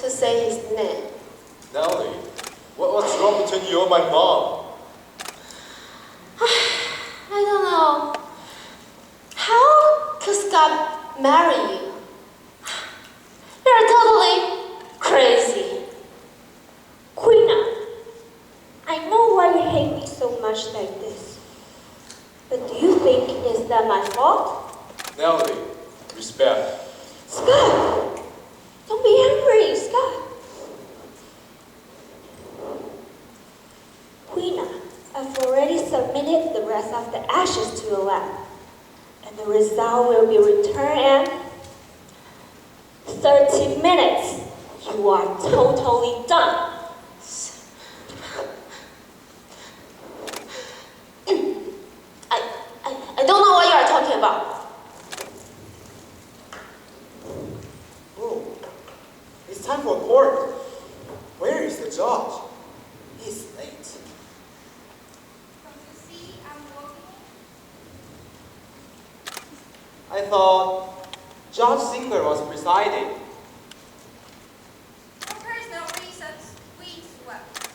to say his name. Nellie, what's wrong between you and my mom? I don't know. How could Scott marry you? You're totally crazy. Quina, I know why you hate me so much like this. But do you think it's that my fault? Nellie, respect. Scott! Don't be angry, Scott. Quina, I've already submitted the rest of the ashes to the lab. And the result will be returned in 30 minutes. You are totally done. I don't know what you are talking about. Oh, it's time for court. Where is the judge? He's late. Don't you see I'm walking? I thought Judge Singer was presiding. For personal reasons, we swept.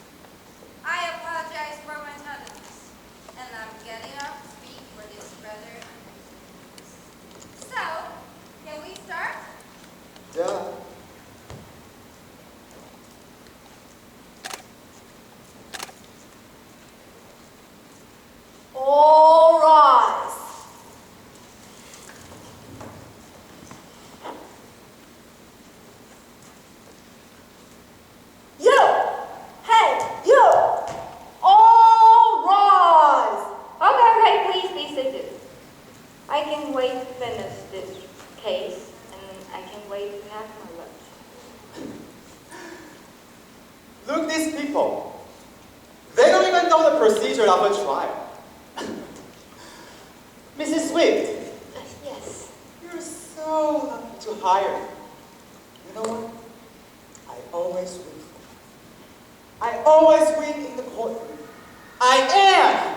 I apologize for my tardiness, and I'm getting up to speak for this rather unusual case. So, can we start? Duh. All rise. You! Hey, you! All rise! Okay, please be seated. I can wait to finish this case, and I can wait to have my lunch. Look, these people. They don't even know the procedure of a trial. Mrs. Swift, Yes. you're so lucky to hire me. You know what? I always win. I always win in the courtroom. I am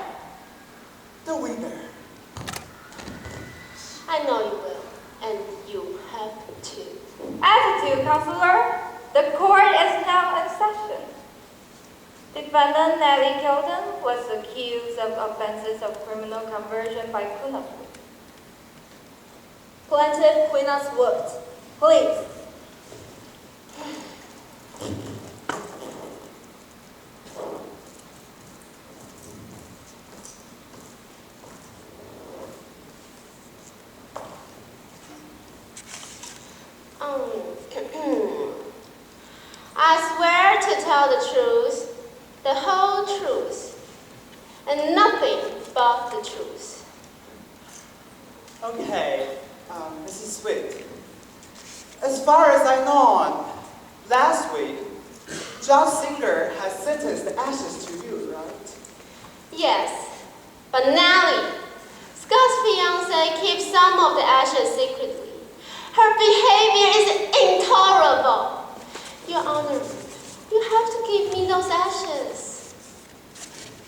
the winner. I know you will, and you have to. Attitude, counselor. The court is now in session. Defendant Nellie Kelton was accused of offenses of criminal conversion by Quina. Plaintiff Quina Swift, please. I swear to tell the truth, the whole truth, and nothing but the truth. Okay, Mrs. Swift. As far as I know, last week, Judge Singer has sentenced the ashes to you, right? Yes, but Nellie, Scott's fiancée keeps some of the ashes secretly. Her behavior is intolerable. Your Honor, you have to give me those ashes.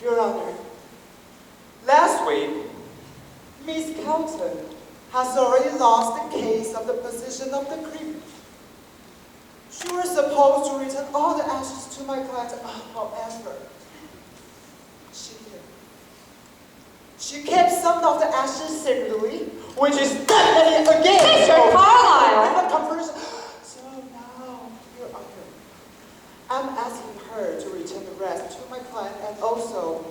Your Honor, last week, Miss Kelton has already lost the case of the position of the criminal. She was supposed to return all the ashes to my client, however, she didn't. She kept some of the ashes secretly, which is definitely against Mr. Carlyle! conversion. So now, Your Honor, I'm asking her to return the rest to my client and also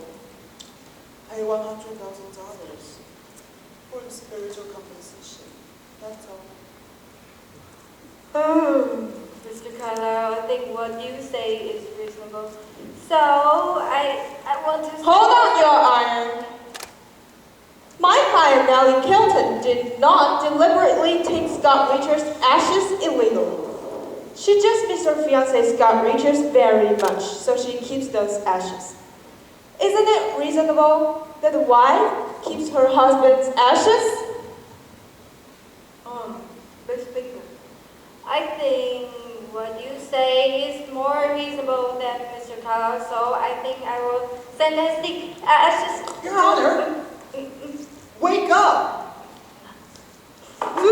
pay $100,000 for the spiritual compensation. That's all. Mr. Carlyle, I think what you say is reasonable. So, I want to... Hold on, Your Honor. My client, Nellie Kelton, did not deliberately take Scott Richards' ashes illegally. She just missed her fiancé Scott Richards very much, so she keeps those ashes. Isn't it reasonable that the wife keeps her husband's ashes? Miss Speaker, I think what you say is more reasonable than Mr. Carlyle, so I think I will sentence the ashes... Your Honor, wake up! Could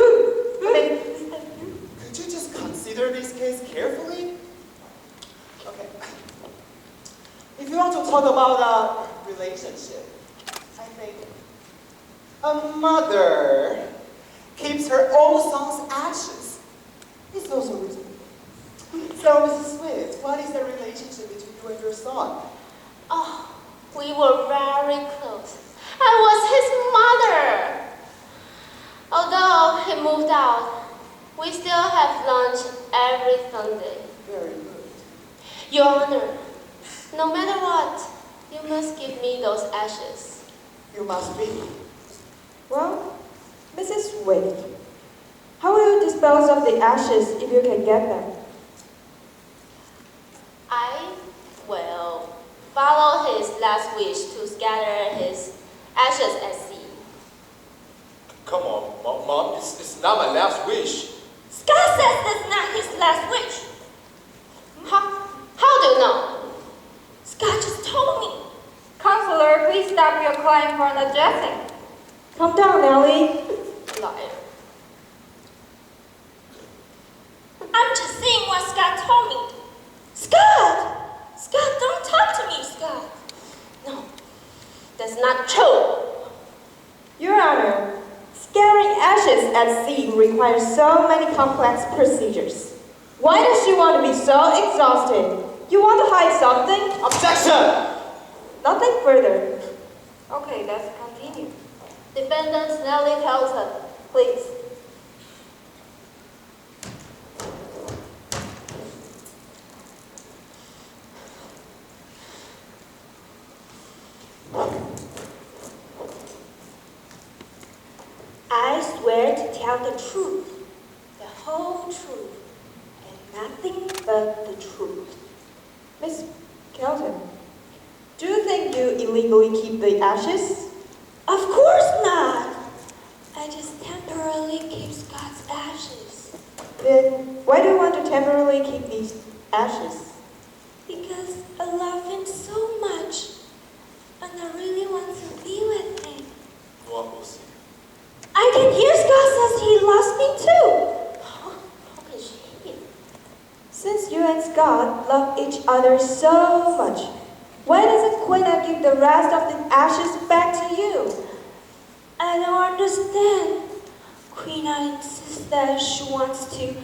you just consider this case carefully? talk about a relationship. I think a mother keeps her own son's ashes. It's also reasonable. So, Mrs. Swift, what is the relationship between you and your son? Oh, we were very close. I was his mother. Although he moved out, we still have lunch every Sunday. Very good. Your Honor, no matter what, you must give me those ashes. You must be. Well, Mrs. Swift, how will you dispose of the ashes if you can get them? I will follow his last wish to scatter his ashes at sea. Come on, Mom. It's not my last wish. Scott says that's not his last wish. How do you know? Scott just told me. Counselor, please stop your client from adjusting. Calm down, Nellie. Liar. I'm just saying what Scott told me. Scott! Scott, don't talk to me, Scott. No, that's not true. Your Honor, scattering ashes at sea requires so many complex procedures. Why does she want to be so exhausted? You want to hide something? Objection! Nothing further. Okay, let's continue. Defendant Nellie Kelton, please. I swear to tell the truth, the whole truth, and nothing but the truth. Miss Kelton, do you think you illegally keep the ashes? Of course not. I just temporarily keep Scott's ashes. Then why do you want to temporarily keep these ashes? Because I love him so much. And I really want to be with him. Well, we'll see. I can hear Scott says he loves me too. How can she? Since you and Scott love each other so much, why doesn't Quina give the rest of the ashes back to you? I don't understand. Quina insists that she wants to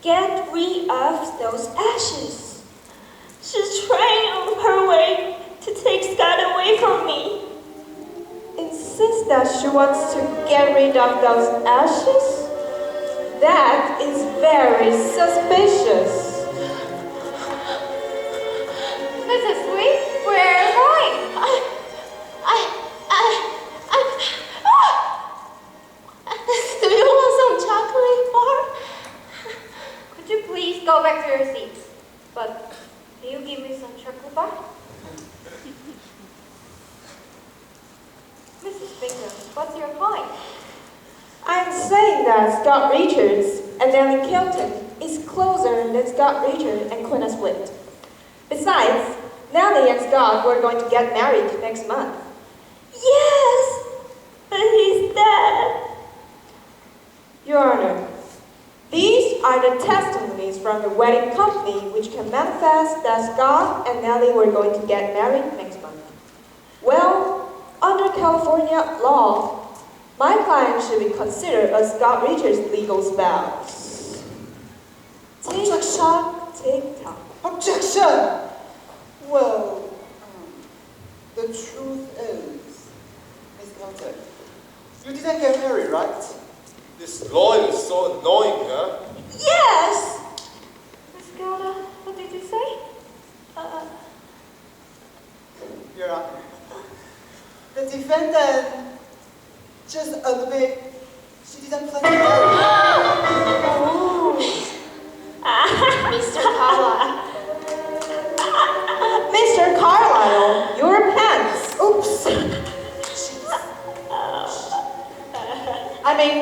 get rid of those ashes. She's trying on her way to take Scott away from me. Insists that she wants to get rid of those ashes? That is very suspicious. Mrs. Sweet, where are you going? Do you want some chocolate bar? Could you please go back to your seats? But do you give me some chocolate bar? Mrs. Bingham, what's your point? I'm saying that Scott Richards and Nellie Kelton is closer than Scott Richards and Quina Swift. Besides, Nellie and Scott were going to get married next month. Yes, but he's dead. Your Honor, these are the testimonies from the wedding company which can manifest that Scott and Nellie were going to get married next month. Well, under California law, my client should be considered a Scott Richards' legal spouse. Tick-tock, tick-tock. Objection! Well, the truth is, Miss Kelton, you didn't get married, right? This lawyer is so annoying, huh? Yes. Miss Gelda, what did you say? Your Honor, the defendant just admit she didn't plan to marry. Mr. Carlyle. Mr. Carlyle, your pants. Oops! I mean,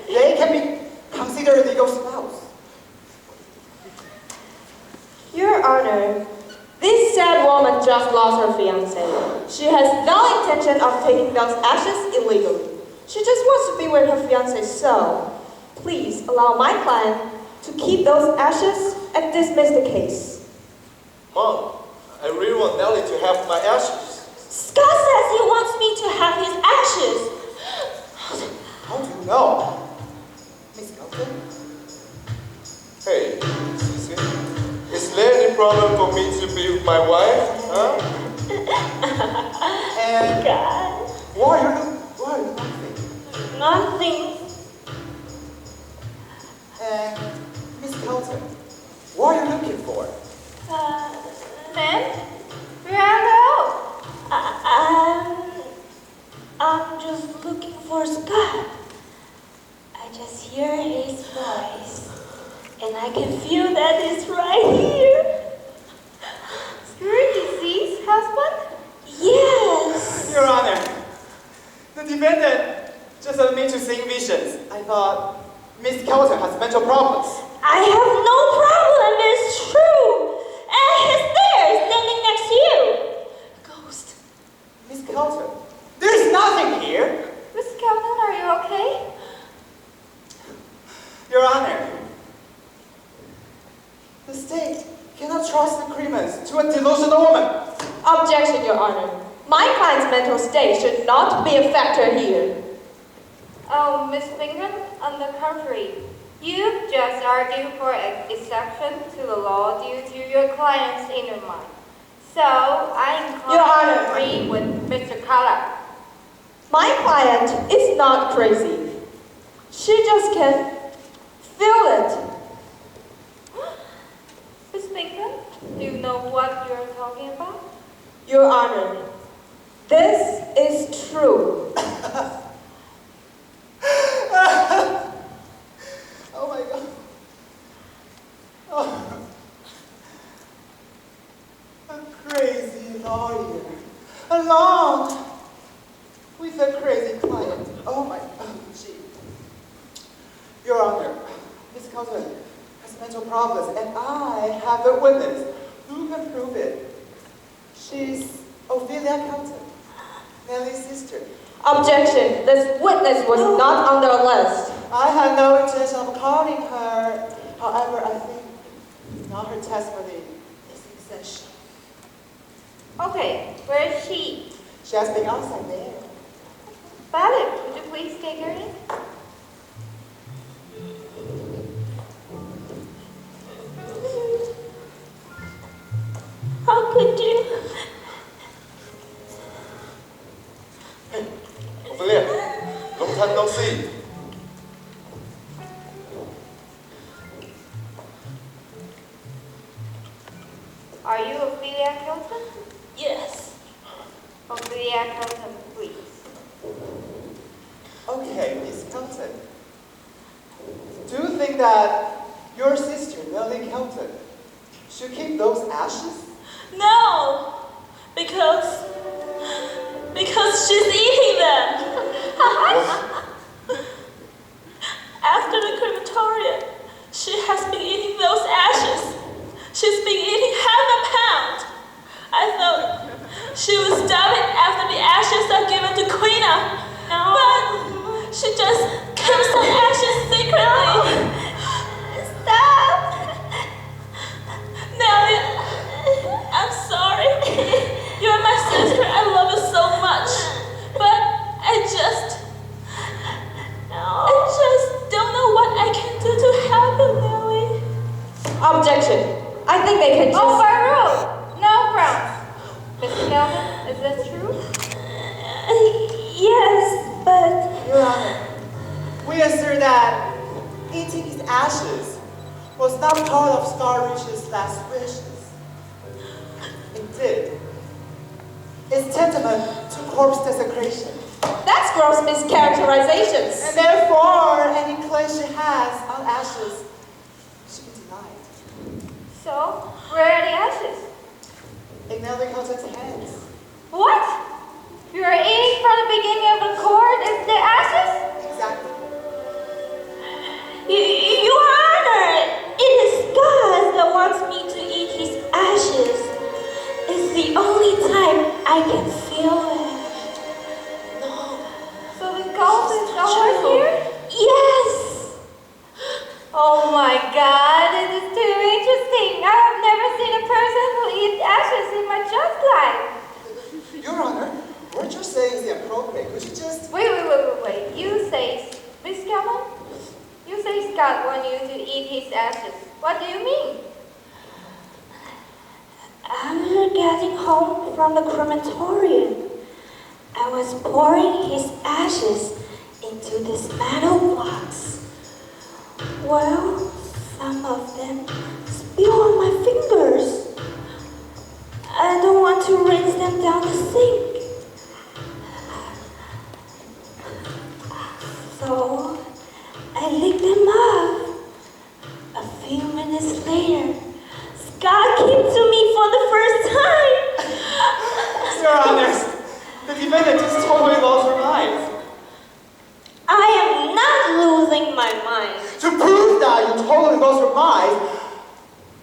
they can be considered legal spouse. Your Honor, this sad woman just lost her fiancé. She has no intention of taking those ashes illegally. She just wants to be with her fiancé, so please allow my client to keep those ashes and dismiss the case. Mom, I really want Nellie to have my ashes. Scott says he wants me to have his ashes. How do you know? Miss Calton? Hey, Sissy, is there any problem for me to be with my wife? Huh? And God. why are you laughing? Nothing. And Miss Calton, what are you looking for? Ma'am, we're on the road. I'm just looking for Scott. I just hear his voice, and I can feel that he's right here. You're deceased husband? Yes. Your Honor, the defendant just admitted to seeing visions. I thought Miss Calton has mental problems. I have no problem, it's true. And he's there, standing next to you. Ghost. Miss Calton, there's nothing here. Miss Calton, are you okay? Your Honor, the state cannot trust the criminals to a delusional woman. Objection, Your Honor. My client's mental state should not be a factor here. Oh, Miss Bingham, on the contrary, you just argued for an exception to the law due to your client's inner mind. So, I Your Honor. agree with Mr. Kala. My client is not crazy. She just can feel it. Miss Bingham, do you know what you're talking about? Your Honor, this is true. Oh my God. Oh. A crazy lawyer. Along with a crazy client. Oh my God. Gee. Your Honor, Miss Calton has mental problems, and I have a witness who can prove it. She's Ophelia Calton, Nellie's sister. Objection, this witness was not on the list. I had no intention of calling her. However, I think now her testimony is essential. Okay, where is she? She has been outside there. Violet, would you please take her in? How could you? Hey, Ophelia, long time no see. Are you Ophelia Calton? Yes. Ophelia Calton, please. Okay, Miss Calton. Do you think that your sister, Nellie Calton, should keep those ashes? No, because she's eating them. After the crematorium, she has been eating those ashes. She's been eating half a pound. I thought she would stop it after the ashes are given to Quina, but she just kept some ashes secretly. Stop! Nellie, I'm sorry. You're my sister. I love you so much, but I just don't know what I can do to help you, Nellie. Objection. I think they can just... Overruled. No grounds. Miss Calton, is this true? Yes, but... Your Honor, we assert that eating his ashes was not part of Scarrich's last wishes. Indeed, it's tantamount to corpse desecration. That's gross mischaracterizations. And therefore, any claim she has on ashes should be denied. So, where are the ashes? In Nellie Calton's hands. What? You are eating from the beginning of the cord is the ashes? Exactly. Your Honor, it is God that wants me to eat his ashes. It's the only time I can feel it. No. So the ghost is over here? Yes. Oh my God, this is too interesting. I have never seen a person who eats ashes in my saying is inappropriate. Could you just... Wait. You say, Miss Calvin? You say Scott wants you to eat his ashes. What do you mean? After getting home from the crematorium, I was pouring his ashes into this metal box. Well, some of them spill on my fingers. I don't want to rinse them down the sink. So I licked them up. A few minutes later, Scott came to me for the first time. Your Honors, the defendant just totally lost her mind. I am not losing my mind. To prove that you totally lost your mind,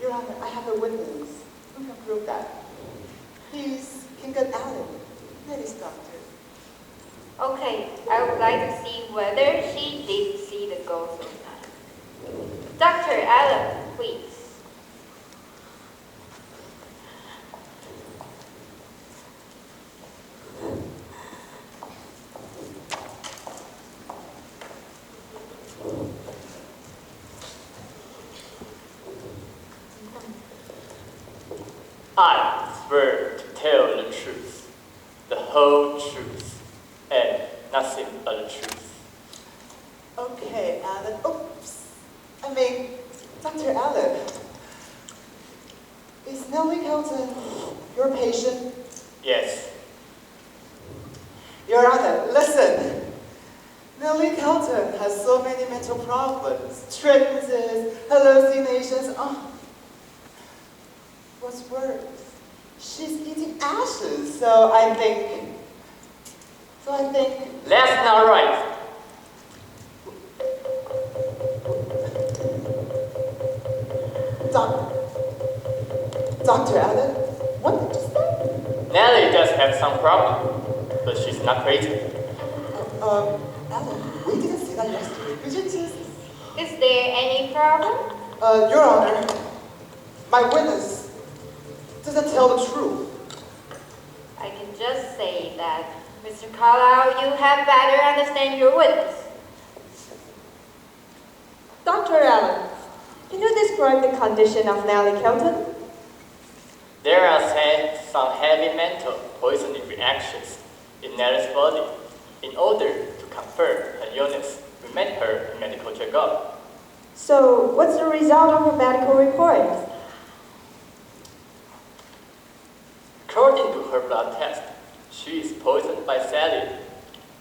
Your Honor, I have a witness who can prove that. He's Kingan Allen. That is doctor. Okay, I would like to see whether she did see the ghost or not. Dr. Allen, please. I swear to tell the truth, the whole truth, and nothing but the truth. Okay, Allen. Dr. Allen. Is Nellie Kelton your patient? Yes, Your Honor, listen. Nellie Kelton has so many mental problems, trances, hallucinations. What's worse, she's eating ashes, so I think... that's not right. Dr. Allen, what did you say? Nellie does have some problem, but she's not crazy. Allen, we didn't see that yesterday. Could you just... Is there any problem? Your Honor, my witness doesn't tell the truth. I can just say that, Mr. Carlisle, you had better understand your witness. Dr. Allen, can you describe the condition of Nellie Kelton? There are some heavy mental poisoning reactions in Nellie's body. In order to confirm her illness, we made her a medical checkup. So, what's the result of her medical report? According to her blood test, she is poisoned by thallium.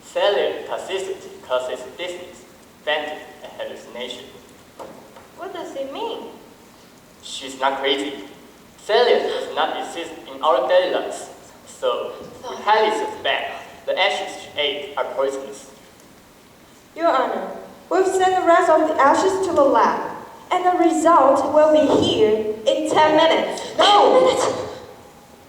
Thallium toxicity causes dizziness, fainting, and hallucination. What does it mean? She's not crazy. Thallium does not exist in our daily lives, so we highly suspect the ashes she ate are poisonous. Your Honor, we've sent the rest of the ashes to the lab, and the result will be here in 10 minutes. No!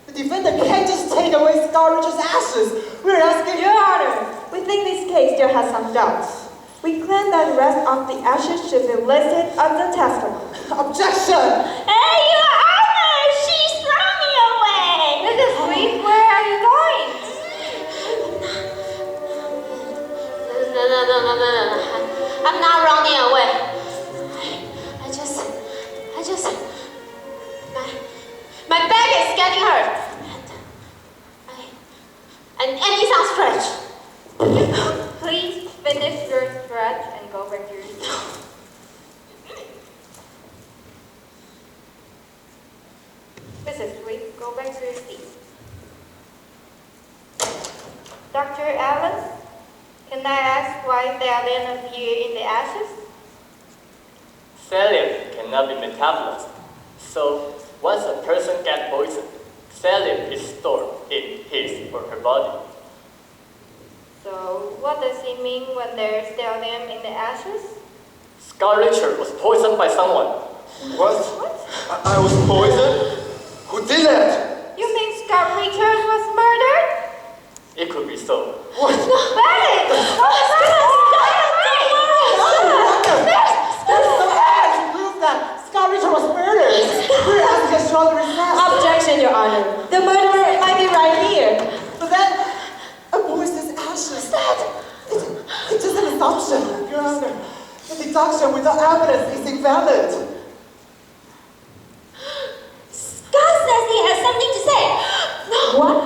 The defendant can't just take away Scar Richard's ashes. We're asking... Your Honor, we think this case still has some doubts. We claim that the rest of the ashes should be listed as the testimony. Objection! Hey, Your Honor! She's running away! Mrs. Sweet, where are you going? No. I'm not running away. I just... My back is getting hurt. And I need some stretch. Please finish your stretch and go back to your seat. Mrs. Sweet, go back to your seat. Dr. Allen, can I ask why thallium appeared in the ashes? Thallium cannot be metabolized, so once a person gets poisoned, thallium is stored in his or her body. So, what does it mean when there's thallium in the ashes? Scar Richard was poisoned by someone. What? I was poisoned? Who did that? You think Scott Richards was murdered? It could be so. What? Bennett! There's no evidence to prove that Scar Richard was murdered. We're asking a stronger test. Objection, Your Honor. The murderer might be right here. But then, a assumption, Your Honor. The deduction without evidence is invalid. Scott says he has something to say. No. What?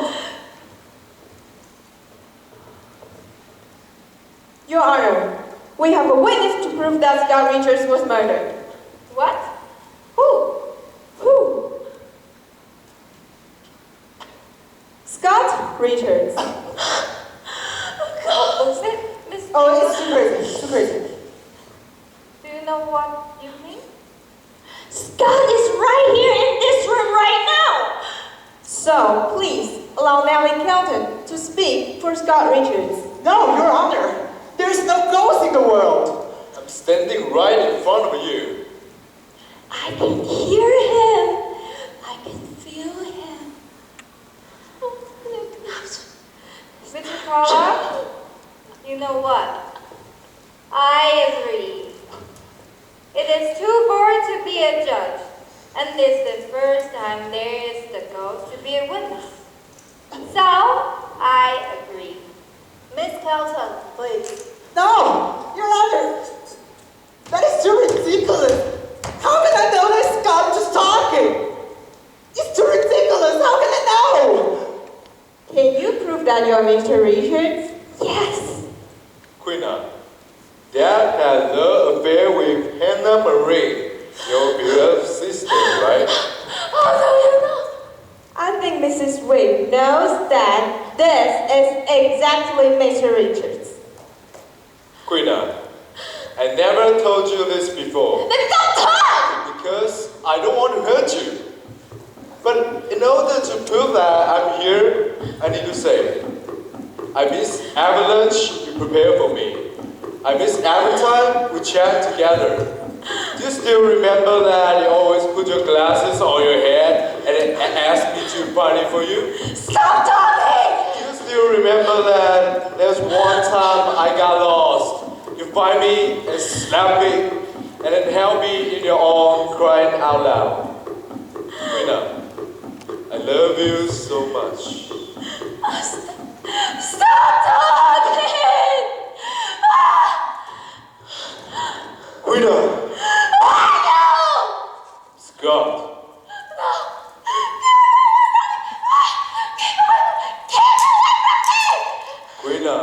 Your Honor, we have a witness to prove that Scott Richards was murdered. What? Who? Scott Richards. Was it Miss? Oh, it's too crazy. It's too crazy. Do you know what you mean? Scott is right here in this room right now. So, please, allow Nellie Kelton to speak for Scott Richards. No, Your Honor. There's no ghost in the world. I'm standing right in front of you. I can hear him. I can feel him. Mr. Carla, you know what? I agree. It is too bored to be a judge, and this is the first time there is the ghost to be a witness. So, I agree. Miss Kelton, please. No, Your Honor. That is too ridiculous. How can I know that Scott is just talking? It's too ridiculous. How can I know? Can you prove that you're Mr. Richards? Yes. Quina, Dad had a love affair with Hannah Marie, your beloved sister, right? How do you know? I think Mrs. Wade knows that this is exactly Mr. Richards. Quina, I never told you this before. Then don't talk! Because I don't want to hurt you. But in order to prove that I'm here, I need to say, I miss every lunch you prepare for me. I miss every time we chat together. Do you still remember that you always put your glasses on your head and ask me to find it for you? Stop talking! Do you still remember that there's one time I got lost? You find me and slap me, and then held me in your arms crying out loud. Quina, I love you so much. Stop talking! Quina! Scott. Quina,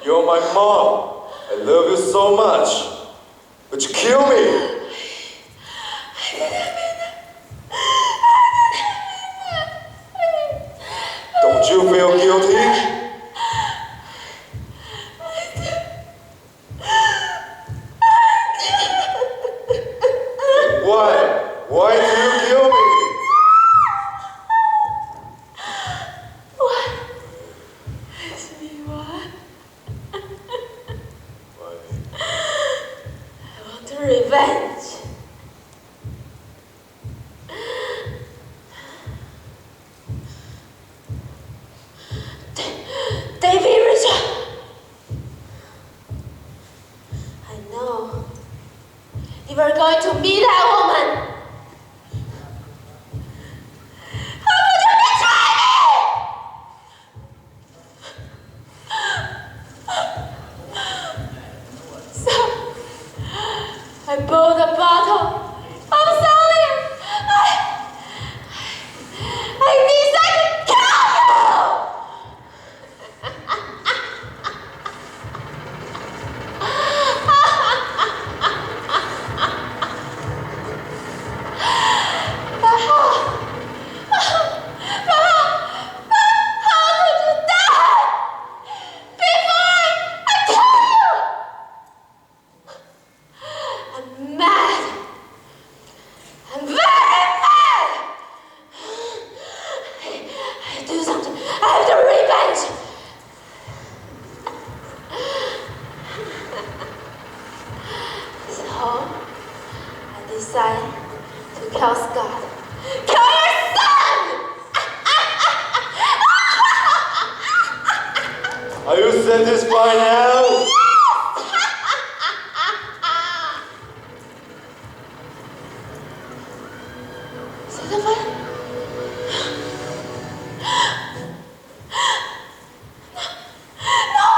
you're my mom. I love you so much. But you kill me. Don't you feel guilty? Why? Why do you kill me? I want revenge. David Richard! I know. You were going to be that woman. How could you betray me? So, I bought a bottle of Sodium. I decided to kill you! Decided to kill Scott. Kill your son! Are you satisfied now? Satisfied? No!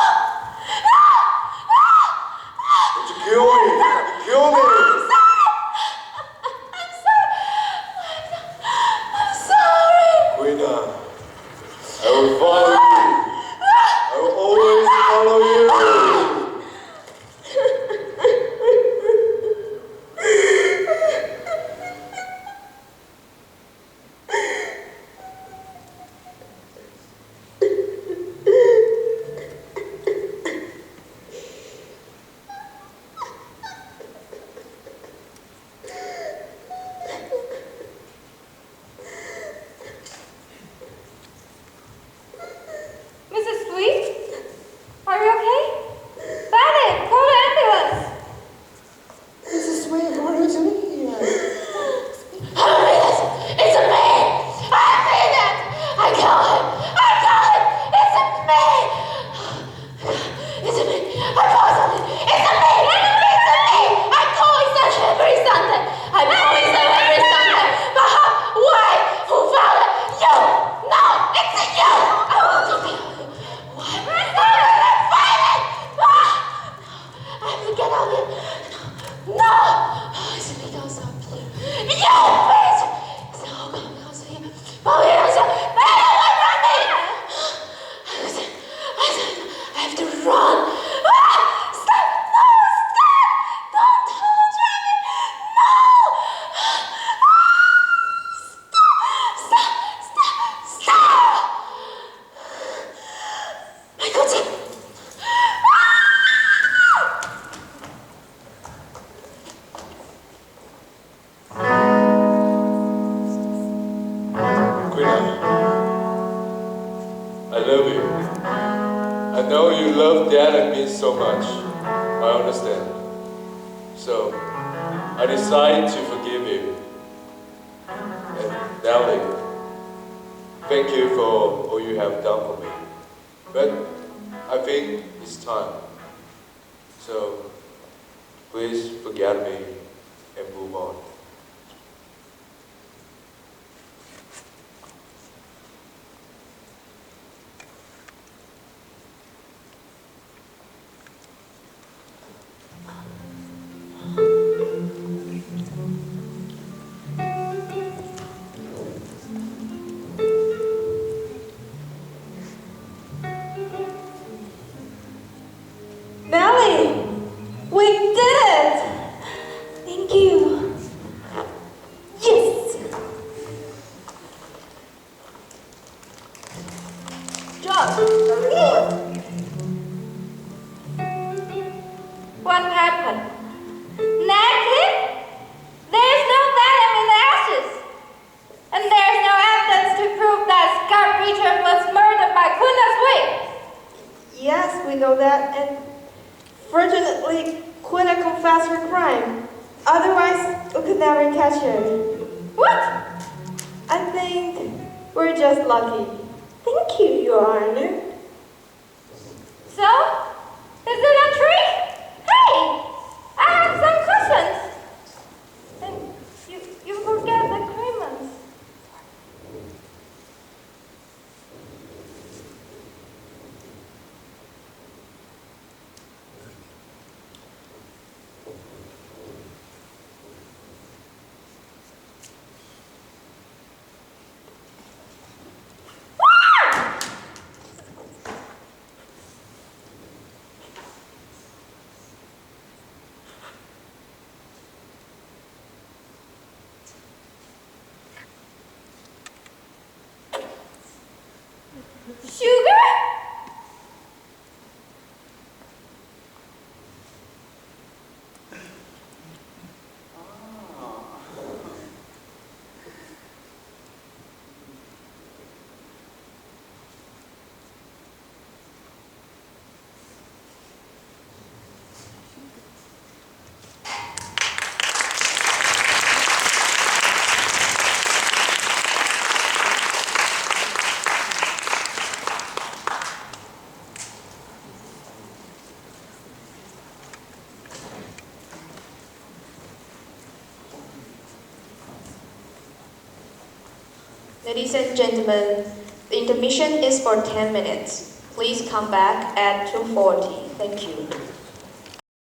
know you love Dad and me so much. I understand. So, I decided to forgive him. And Nelly, thank you for all you have done for me. But I think it's time. So, please forget me and move on. Nelly, we did it! Thank you. Yes! Judge, the report. What happened? Naked? There's no venom in the ashes. And there's no evidence to prove that Scott Richard was murdered by Kuna's wig. Yes, we know that, and fortunately, Quina confessed her crime. Otherwise, we could never catch her. What? I think we're just lucky. Thank you, Your Honor. So? Is it a trick? Hey! I have some questions. And you forget the criminals. Sugar? Ladies and gentlemen, the intermission is for 10 minutes. Please come back at 2:40. Thank you.